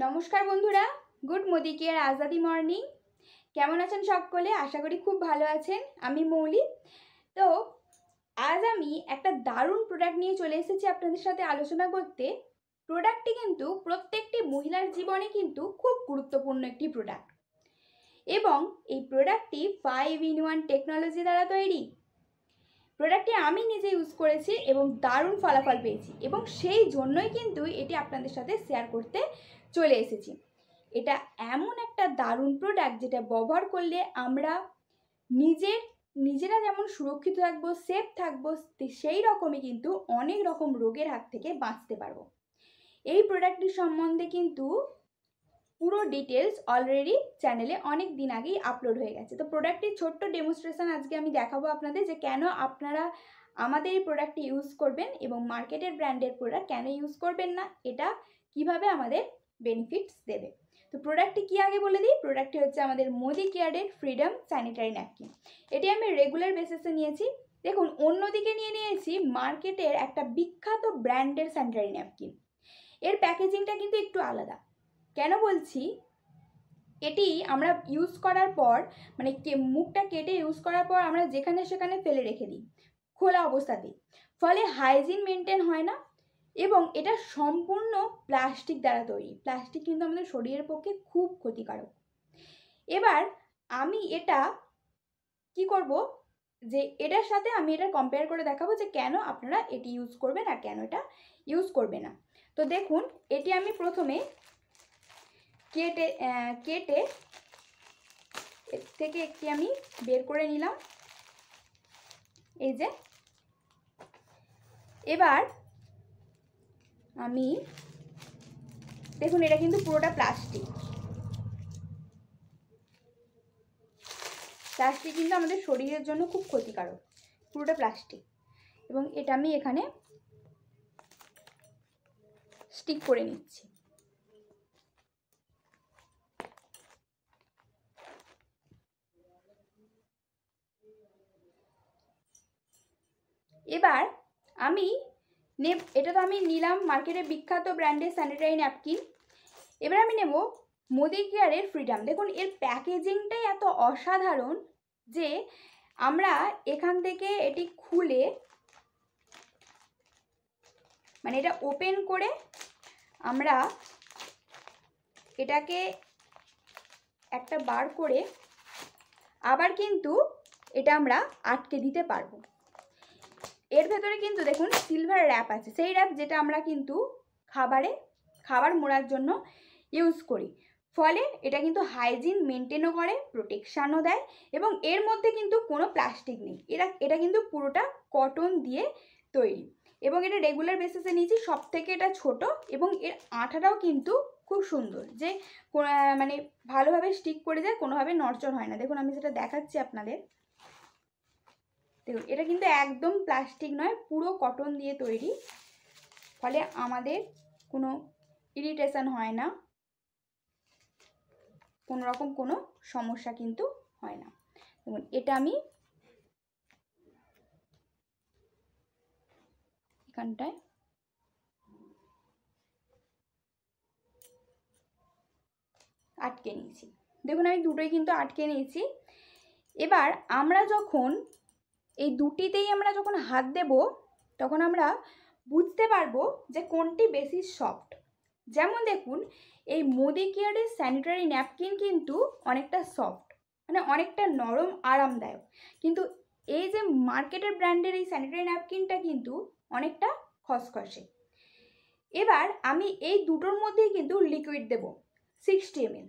নমস্কার বন্ধুরা, good Modi care Azadi morning. কেমন আছেন সকলে? আশা করি খুব ভালো আছেন। আমি মৌলি। তো আজ আমি একটা দারুণ প্রোডাক্ট নিয়ে চলে এসেছি আপনাদের সাথে আলোচনা করতে। প্রোডাক্টটি কিন্তু প্রত্যেকটি মহিলার জীবনে কিন্তু খুব গুরুত্বপূর্ণ একটি প্রোডাক্ট, এবং এই প্রোডাক্টটি 5-in-1 টেকনোলজি দ্বারা তৈরি। প্রোডাক্টটি আমি নিজে ইউজ করেছি এবং দারুণ ফলাফল পেয়েছি, এবং সেই জন্যই কিন্তু এটি আপনাদের সাথে শেয়ার করতে চলে এসেছি। এটা এমন একটা দারুণ প্রোডাক্ট যেটা ব্যবহার করলে আমরা নিজেরা যেমন সুরক্ষিত থাকবো, সেফ থাকবো, সেই রকমই কিন্তু অনেক রকম রোগের হাত থেকে বাঁচতে পারবো। এই প্রোডাক্টটি সম্বন্ধে কিন্তু পুরো ডিটেলস অলরেডি চ্যানেলে অনেক দিন আগেই আপলোড হয়ে গেছে। তো প্রোডাক্টটির ছোট্ট ডেমনস্ট্রেশন আজকে আমি দেখাবো আপনাদের, যে কেন আপনারা আমাদের এই প্রোডাক্টটি ইউজ করবেন এবং মার্কেটের ব্র্যান্ডের প্রোডাক্ট কেন ইউজ করবেন না, এটা কিভাবে আমাদের বেনিফিটস দেবে। তো প্রোডাক্টটি কি আগে বলে দিই। প্রোডাক্টটি হচ্ছে আমাদের মোদি কেয়ারের ফ্রিডম স্যানিটারি ন্যাপকিন। এটি আমি রেগুলার বেসিসে নিয়েছি। দেখুন, অন্যদিকে নিয়েছি মার্কেটের একটা বিখ্যাত ব্র্যান্ডের স্যানিটারি ন্যাপকিন। এর প্যাকেজিংটা কিন্তু একটু আলাদা। কেন বলছি, এটি আমরা ইউজ করার পর মানে মুখটা কেটে ইউজ করার পর আমরা যেখানে সেখানে ফেলে রেখে দিই খোলা অবস্থাতেই, ফলে হাইজিন মেনটেন হয় না, এবং এটা সম্পূর্ণ প্লাস্টিক দ্বারা তৈরি। প্লাস্টিক কিন্তু আমাদের শরীরের পক্ষে খুব ক্ষতিকারক। এবার আমি এটা কি করব, যে এটার সাথে আমি এটা কম্পেয়ার করে দেখাবো যে কেন আপনারা এটি ইউজ করবেন আর কেন এটা ইউজ করবে না। তো দেখুন, এটি আমি প্রথমে কেটে এর থেকে একটি আমি বের করে নিলাম, এই যে। এবার আমি দেখুন, এটা কিন্তু পুরোটা প্লাস্টিক কিন্তু আমাদের শরীরের জন্য খুব ক্ষতিকারক, পুরোটা প্লাস্টিক। এবং এটা আমি এখানে স্টিক করে নিচ্ছি। এবার এটা তো আমি নিলাম মার্কেটের বিখ্যাত ব্র্যান্ডের স্যানিটারি ন্যাপকিন। এবার আমি নেব মোদি কেয়ারের ফ্রিডম। দেখুন, এর প্যাকেজিংটাই এত অসাধারণ যে আমরা এখান থেকে এটি খুলে মানে এটা ওপেন করে আমরা এটাকে একটা বার করে আবার কিন্তু এটা আমরা আটকে দিতে পারবো। এর ভেতরে কিন্তু দেখুন সিলভার র্যাপ আছে, সেই র্যাপ যেটা আমরা কিন্তু খাবার মোড়ার জন্য ইউজ করি। ফলে এটা কিন্তু হাইজিন মেনটেনও করে, প্রোটেকশানও দেয়, এবং এর মধ্যে কিন্তু কোনো প্লাস্টিক নেই। এটা কিন্তু পুরোটা কটন দিয়ে তৈরি, এবং এটা রেগুলার বেসিসে নিয়েছি। সব থেকে এটা ছোট, এবং এর আঠাটাও কিন্তু খুব সুন্দর, যে মানে ভালোভাবে স্টিক করে যায়, কোনোভাবে নড়চড় হয় না। দেখুন, আমি সেটা দেখাচ্ছি আপনাদের। দেখুন, এটা কিন্তু একদম প্লাস্টিক নয়, পুরো কটন দিয়ে তৈরি, ফলে আমাদের কোনো ইরিটেশন হয় না, কোনো রকম কোনো সমস্যা কিন্তু হয় না। দেখুন, এটা আমি এখানটায় আটকে নিয়েছি। দেখুন, আমি দুটোই কিন্তু আটকে নিয়েছি। এবার আমরা যখন এই দুটিতেই আমরা যখন হাত দেব, তখন আমরা বুঝতে পারবো যে কোনটি বেশি সফট। যেমন দেখুন, এই মোদি কেয়ারের স্যানিটারি ন্যাপকিন কিন্তু অনেকটা সফট, মানে অনেকটা নরম, আরামদায়ক। কিন্তু এই যে মার্কেটের ব্র্যান্ডের এই স্যানিটারি ন্যাপকিনটা কিন্তু অনেকটা খসখসে। এবার আমি এই দুটোর মধ্যেই কিন্তু লিকুইড দেব 60 ml।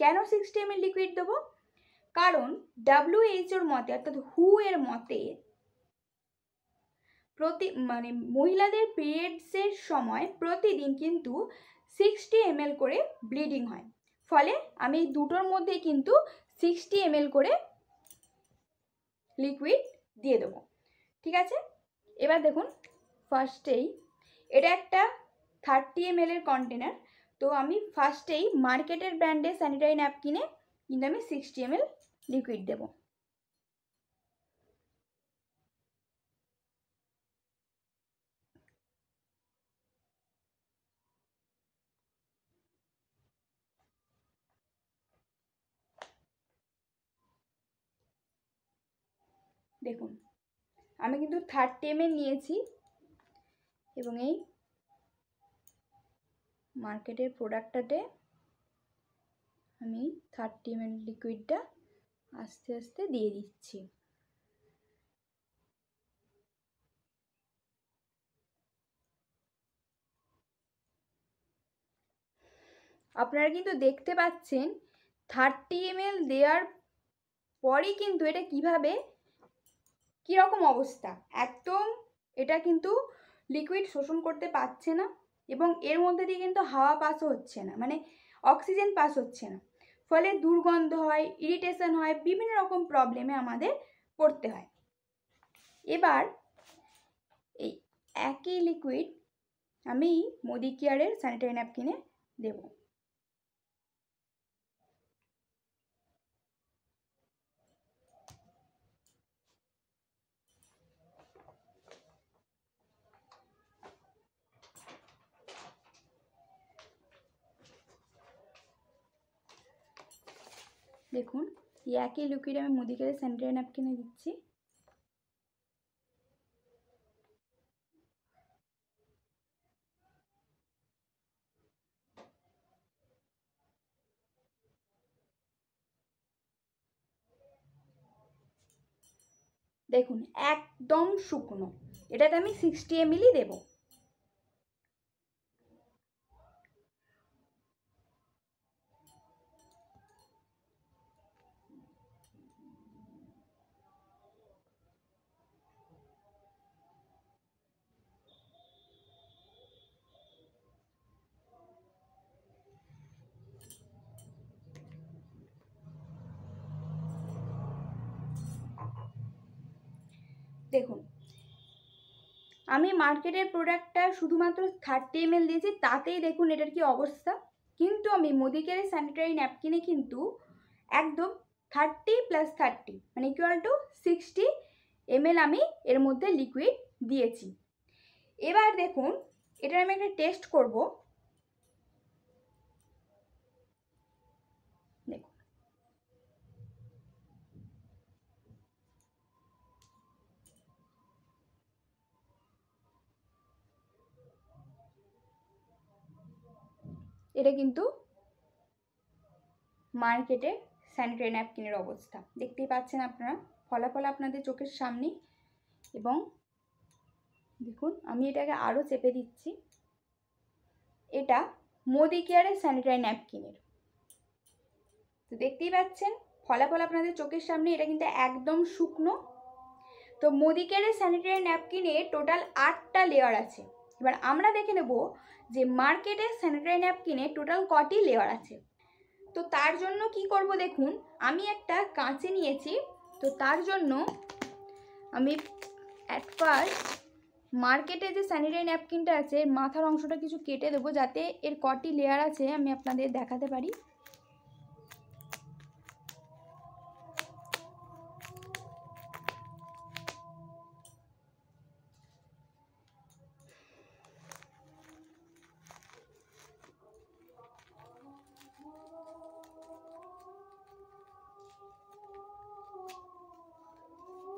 কেন 60 ml লিকুইড দেবো? কারণ WHO-র মতে, অর্থাৎ WHO এর মতে, মহিলাদের পিরিয়ডসের সময় প্রতিদিন কিন্তু 60 ml করে ব্লিডিং হয়। ফলে আমি এই দুটোর মধ্যে কিন্তু 60 ml করে লিকুইড দিয়ে দেবো। ঠিক আছে। এবার দেখুন, ফার্স্টেই এটা একটা 30 ml এর কন্টেনার, তো আমি ফার্স্টেই মার্কেটের ব্র্যান্ডের স্যানিটারি ন্যাপকিনে কিন্তু আমি 60 ml লিকুইড দেবো। দেখুন আমি কিন্তু 30 ml নিয়েছি এবং এই মার্কেটের প্রোডাক্টটাতে আমি 30 ml লিকুইডটা আস্তে আস্তে দিয়ে দিচ্ছি। আপনারা কিন্তু দেখতে পাচ্ছেন 30 ml দেওয়ার পরই কিন্তু এটা কিভাবে কীরকম অবস্থা, একদম এটা কিন্তু লিকুইড শোষণ করতে পারছে না এবং এর মধ্যে দিয়ে কিন্তু হাওয়া পাসও হচ্ছে না, মানে অক্সিজেন পাস হচ্ছে না, ফলে দুর্গন্ধ হয়, ইরিটেশন হয়, বিভিন্ন রকম প্রবলেমে আমাদের পড়তে হয়। এবার এই একই লিকুইড আমি মোদি কেয়ারের স্যানিটারি ন্যাপকিনে দেব। দেখুন এই একই লিকুইড আমি মোদি কেয়ারের স্যানিটারি ন্যাপকিনে দিচ্ছি। দেখুন একদম শুকনো, এটাতে আমি 60 ml দেব। দেখুন আমি মার্কেটের প্রোডাক্টটা শুধুমাত্র 30 ml দিয়েছি, তাতেই দেখুন এটার কি অবস্থা। কিন্তু আমি মোদি কেয়ারের স্যানিটারি ন্যাপকিনে কিন্তু একদম 30 + 30 মানে ইকুয়াল টু 60 ml আমি এর মধ্যে লিকুইড দিয়েছি। এবার দেখুন এটার আমি একটা টেস্ট করব। দেখুন এটা কিন্তু মার্কেটের স্যানিটারি ন্যাপকিনের অবস্থা দেখতেই পাচ্ছেন আপনারা, ফলাফল আপনাদের চোখের সামনে। এবং দেখুন আমি এটাকে আরও চেপে দিচ্ছি। এটা মোদি কেয়ারের স্যানিটারি ন্যাপকিনের, তো দেখতেই পাচ্ছেন ফলাফল আপনাদের চোখের সামনে, এটা কিন্তু একদম শুকনো। তো মোদি কেয়ারের স্যানিটারি ন্যাপকিনে টোটাল 8টা লেয়ার আছে। এবার আমরা দেখে নেব যে মার্কেটের স্যানিটারি ন্যাপকিনে টোটাল কটি লেয়ার আছে। তো তার জন্য কি করব, দেখুন আমি একটা কাঁচি নিয়েছি। তো তার জন্য আমি অ্যাট ফার্স্ট মার্কেটে যে স্যানিটারি ন্যাপকিনটা আছে এর মাথার অংশটা কিছু কেটে দেবো, যাতে এর কটি লেয়ার আছে আমি আপনাদের দেখাতে পারি।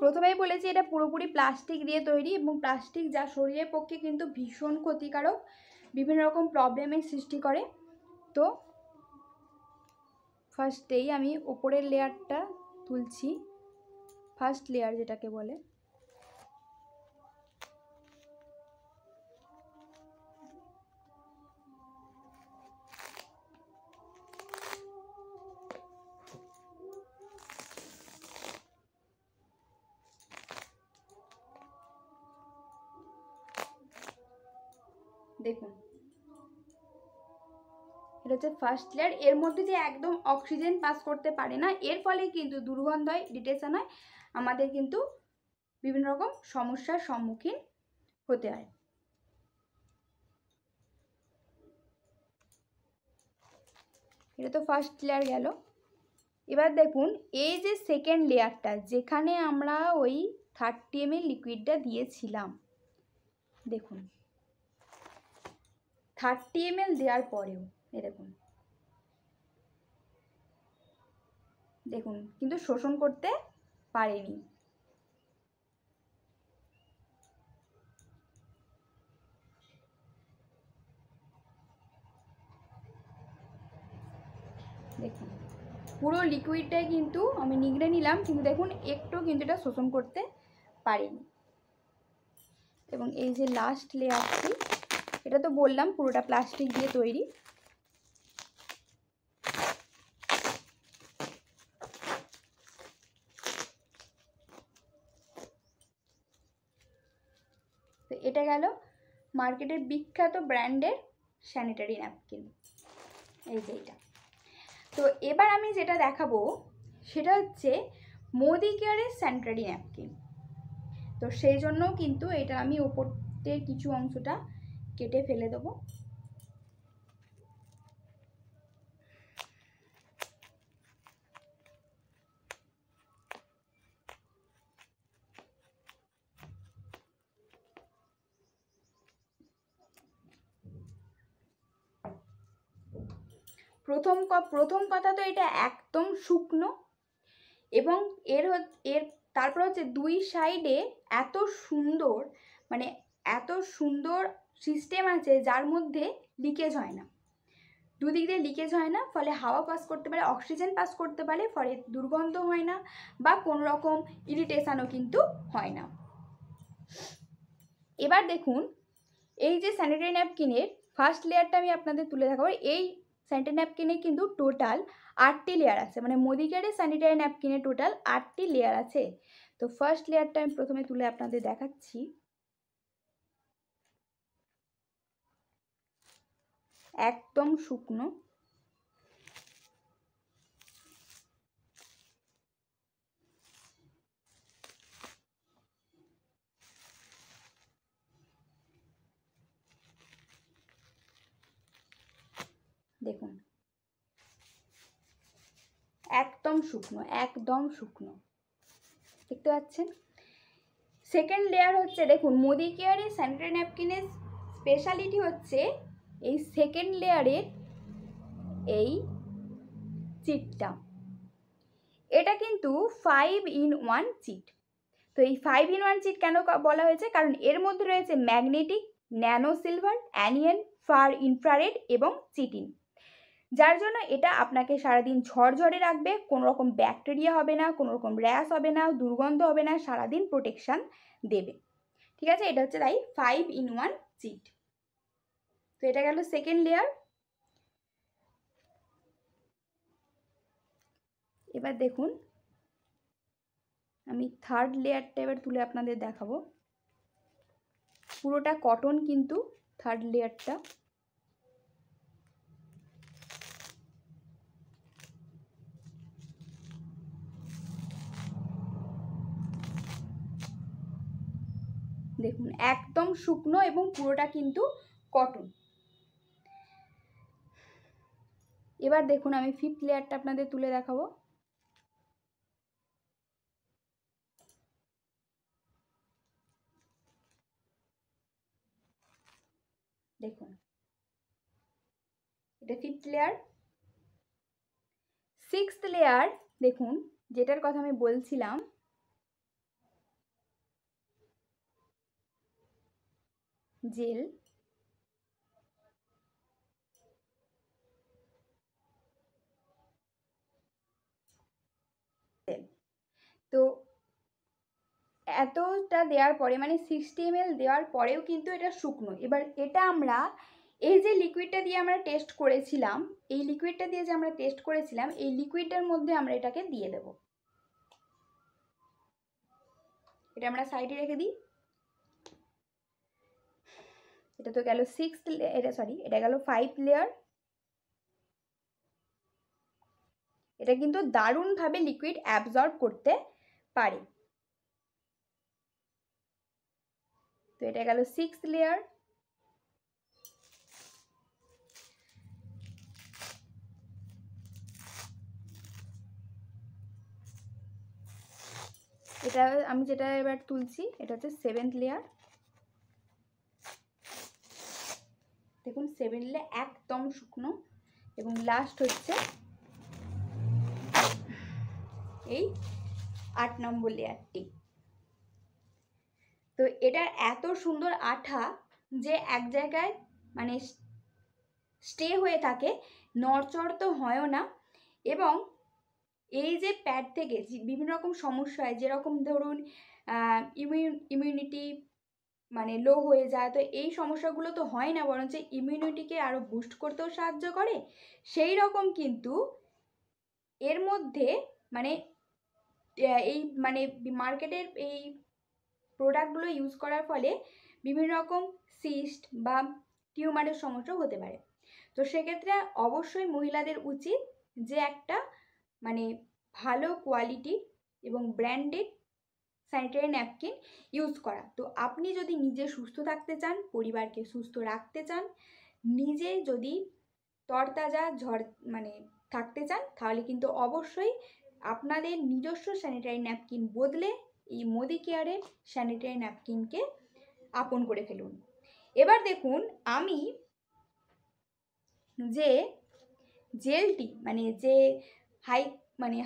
প্রথমেই বলেছি এটা পুরোপুরি প্লাস্টিক দিয়ে তৈরি এবং প্লাস্টিক যা শরীরের পক্ষে কিন্তু ভীষণ ক্ষতিকারক, বিভিন্ন রকম প্রবলেমের সৃষ্টি করে। তো ফার্স্টেই আমি ওপরের লেয়ারটা তুলছি, ফার্স্ট লেয়ার যেটাকে বলে। দেখুন এটা হচ্ছে ফার্স্ট লেয়ার, এর মধ্যে যে একদম অক্সিজেন পাস করতে পারে না, এর ফলে কিন্তু দুর্গন্ধ হয়, ইরিটেশন হয়, আমাদের কিন্তু বিভিন্ন রকম সমস্যার সম্মুখীন হতে হয়। এটা তো ফার্স্ট লেয়ার গেল। এবার দেখুন এই যে সেকেন্ড লেয়ারটা, যেখানে আমরা ওই 30 ml লিকুইডটা দিয়েছিলাম, দেখুন 30 ml দেওয়ার পরেও দেখুন দেখুন কিন্তু শোষণ করতে পারেনি। দেখুন পুরো লিকুইডটাই কিন্তু আমি নিগড়ে নিলাম, কিন্তু দেখুন একটু কিন্তু এটা শোষণ করতে পারিনি। এবং এই যে লাস্ট লেয়ারটি, এটা তো বললাম পুরোটা প্লাস্টিক দিয়ে তৈরি। তো এটা গেল মার্কেটের বিখ্যাত ব্র্যান্ডের স্যানিটারি ন্যাপকিন, এই যে এটা। তো এবার আমি যেটা দেখাবো সেটা হচ্ছে মোদি কেয়ারের স্যানিটারি ন্যাপকিন। তো সেই জন্য কিন্তু এটা আমি ওপরের কিছু অংশটা কেটে ফেলে দেবো। প্রথম কথা তো এটা একদম শুকনো, এবং এর তারপর হচ্ছে দুই সাইডে এত সুন্দর, মানে এত সুন্দর সিস্টেম আছে যার মধ্যে লিকেজ হয় না, দুদিক দিয়ে লিকেজ হয় না, ফলে হাওয়া পাস করতে পারে, অক্সিজেন পাস করতে পারে, ফলে দুর্গন্ধ হয় না বা কোনো রকম ইরিটেশনও কিন্তু হয় না। এবার দেখুন এই যে স্যানিটারি ন্যাপকিনের ফার্স্ট লেয়ারটা আমি আপনাদের তুলে দেখাবো। এই স্যানিটারি ন্যাপকিনে কিন্তু টোটাল 8টি লেয়ার আছে, মানে মোদি কেয়ারের স্যানিটারি ন্যাপকিনে টোটাল 8টি লেয়ার আছে। তো ফার্স্ট লেয়ারটা আমি প্রথমে তুলে আপনাদের দেখাচ্ছি। একদম শুকনো, দেখুন একদম শুকনো, একদম শুকনো, দেখতে পাচ্ছেন। সেকেন্ড লেয়ার হচ্ছে, দেখুন মোদি কেয়ারের স্যানিটারি ন্যাপকিনের স্পেশালিটি হচ্ছে এই সেকেন্ড লেয়ারের এই চিটটা। এটা কিন্তু 5-in-1 চিট। তো এই 5-in-1 চিট কেন বলা হয়েছে? কারণ এর মধ্যে রয়েছে magnetic, nano silver, anion, far infrared এবং চিটিন, যার জন্য এটা আপনাকে সারাদিন ঝরঝরে রাখবে, কোনো রকম ব্যাকটেরিয়া হবে না, কোনো রকম র্যাশ হবে না, দুর্গন্ধ হবে না, সারাদিন প্রোটেকশান দেবে। ঠিক আছে, এটা হচ্ছে তাই 5-in-1 চিট। তো এটা গেল সেকেন্ড লেয়ার। এবার দেখুন আমি থার্ড লেয়ারটা এবার তুলে আপনাদের দেখাবো। পুরোটা কটন কিন্তু থার্ড লেয়ারটা। দেখুন একদম শুকনো এবং পুরোটা কিন্তু কটন। এবার দেখুন আমি ফিফথ লেয়ারটা আপনাদের তুলে দেখাবো। দেখুন এটা ফিফথ লেয়ার। সিক্সথ লেয়ার দেখুন, যেটার কথা আমি বলছিলাম, জেল। তো এতটা দেওয়ার পরে, মানে 60 ml দেওয়ার পরেও কিন্তু এটা শুকনো। এবার এটা আমরা এই যে লিকুইডটা দিয়ে আমরা টেস্ট করেছিলাম, এই লিকুইডটা দিয়ে যে আমরা টেস্ট করেছিলাম, এই লিকুইডটার মধ্যে আমরা এটাকে দিয়ে দেব। এটা আমরা সাইডে রেখে দিই। এটা তো গেল সিক্সথ, এটা গেল 5 লেয়ার। এটা কিন্তু দারুণভাবে লিকুইড অ্যাবজর্ব করতে পারে। তো এটা গেল সিক্সথ লেয়ার। এটা আমি যেটা এবার তুলছি এটা হচ্ছে সেভেন্থ লেয়ার। দেখুন 7 লেয়ার একদম শুকনো। এবং লাস্ট হচ্ছে এই 8 নম্বর লেয়ারটি। তো এটার এত সুন্দর আঠা যে এক জায়গায় মানে স্টে হয়ে থাকে, নড়চড় তো হয়ও না। এবং এই যে প্যাড থেকে বিভিন্ন রকম সমস্যা হয়, যেরকম ধরুন ইমিউনিটি মানে লো হয়ে যায়, তো এই সমস্যাগুলো তো হয় না, বরঞ্চ ইমিউনিটিকে আরও বুস্ট করতেও সাহায্য করে। সেই রকম কিন্তু এর মধ্যে মানে এই মানে মার্কেটের এই প্রোডাক্টগুলো ইউজ করার ফলে বিভিন্ন রকম সিস্ট বা টিউমারের সমস্যা হতে পারে। তো সেক্ষেত্রে অবশ্যই মহিলাদের উচিত যে একটা মানে ভালো কোয়ালিটির এবং ব্র্যান্ডেড স্যানিটারি ন্যাপকিন ইউজ করা। তো আপনি যদি নিজে সুস্থ থাকতে চান, পরিবারকে সুস্থ রাখতে চান, নিজে যদি তরতাজা মানে থাকতে চান, তাহলে কিন্তু অবশ্যই আপনাদের নিজস্ব স্যানিটারি ন্যাপকিন বদলে এই মোদি কেয়ারের স্যানিটারি ন্যাপকিনকে আপন করে ফেলুন। এবার দেখুন, আমি যে জেলটি মানে যে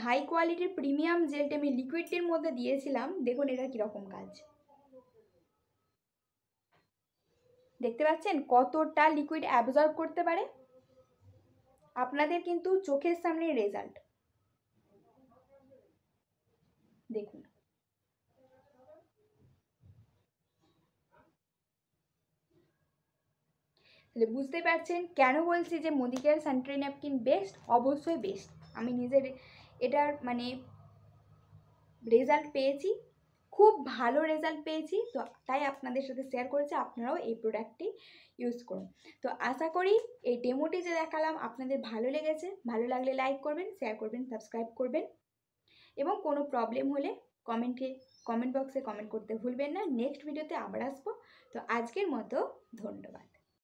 হাই কোয়ালিটির প্রিমিয়াম জেলটি আমি লিকুইডটির মধ্যে দিয়েছিলাম, দেখুন এটা কীরকম কাজ। দেখতে পাচ্ছেন কতটা লিকুইড অ্যাবজর্ব করতে পারে। আপনাদের কিন্তু চোখের সামনে রেজাল্ট দেখুন। তাহলে বুঝতে পারছেন কেন বলছি যে Modi care sanitary napkin best. অবশ্যই বেস্ট, আমি নিজের এটার মানে রেজাল্ট পেয়েছি, খুব ভালো রেজাল্ট পেয়েছি, তো তাই আপনাদের সাথে শেয়ার করেছি। আপনারাও এই প্রোডাক্টটি ইউজ করুন। তো আশা করি এই ডেমোটি যে দেখালাম আপনাদের ভালো লেগেছে। ভালো লাগলে লাইক করবেন, শেয়ার করবেন, সাবস্ক্রাইব করবেন এবং কোনো প্রবলেম হলে কমেন্ট বক্সে কমেন্ট করতে ভুলবেন না। নেক্সট ভিডিওতে আবার আসবো। তো আজকের মতো ধন্যবাদ।